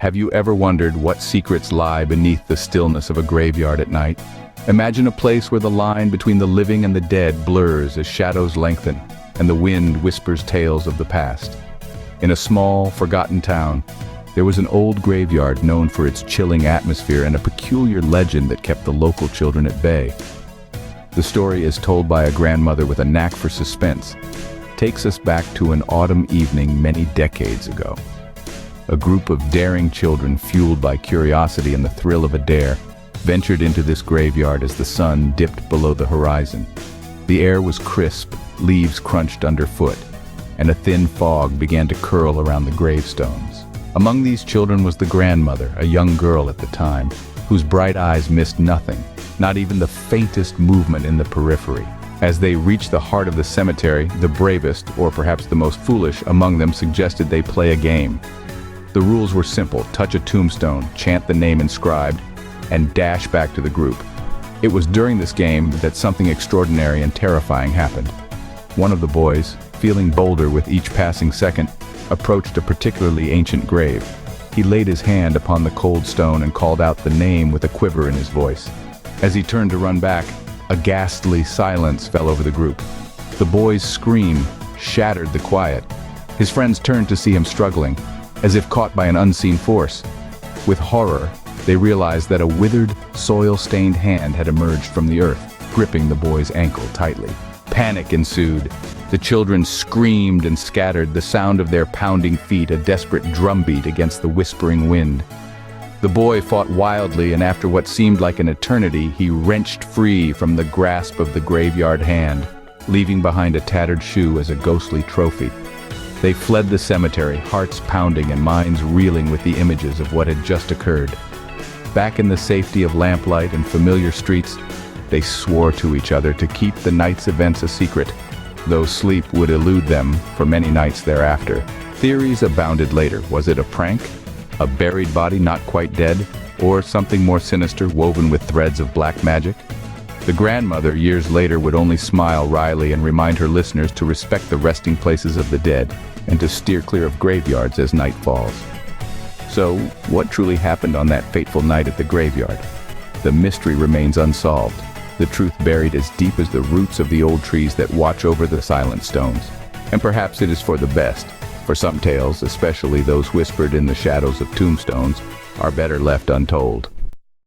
Have you ever wondered what secrets lie beneath the stillness of a graveyard at night? Imagine a place where the line between the living and the dead blurs as shadows lengthen, and the wind whispers tales of the past. In a small, forgotten town, there was an old graveyard known for its chilling atmosphere and a peculiar legend that kept the local children at bay. The story is told by a grandmother with a knack for suspense. Takes us back to an autumn evening many decades ago. A group of daring children, fueled by curiosity and the thrill of a dare, ventured into this graveyard as the sun dipped below the horizon. The air was crisp, leaves crunched underfoot, and a thin fog began to curl around the gravestones. Among these children was the grandmother, a young girl at the time, whose bright eyes missed nothing, not even the faintest movement in the periphery. As they reached the heart of the cemetery, the bravest, or perhaps the most foolish, among them suggested they play a game. The rules were simple: touch a tombstone, chant the name inscribed, and dash back to the group. It was during this game that something extraordinary and terrifying happened. One of the boys, feeling bolder with each passing second, approached a particularly ancient grave. He laid his hand upon the cold stone and called out the name with a quiver in his voice. As he turned to run back, a ghastly silence fell over the group. The boy's scream shattered the quiet. His friends turned to see him struggling, as if caught by an unseen force. With horror, they realized that a withered, soil-stained hand had emerged from the earth, gripping the boy's ankle tightly. Panic ensued. The children screamed and scattered, the sound of their pounding feet a desperate drumbeat against the whispering wind. The boy fought wildly, and after what seemed like an eternity, he wrenched free from the grasp of the graveyard hand, leaving behind a tattered shoe as a ghostly trophy. They fled the cemetery, hearts pounding and minds reeling with the images of what had just occurred. Back in the safety of lamplight and familiar streets, they swore to each other to keep the night's events a secret, though sleep would elude them for many nights thereafter. Theories abounded later. Was it a prank? A buried body not quite dead? Or something more sinister woven with threads of black magic? The grandmother, years later, would only smile wryly and remind her listeners to respect the resting places of the dead and to steer clear of graveyards as night falls. So, what truly happened on that fateful night at the graveyard? The mystery remains unsolved, the truth buried as deep as the roots of the old trees that watch over the silent stones. And perhaps it is for the best, for some tales, especially those whispered in the shadows of tombstones, are better left untold.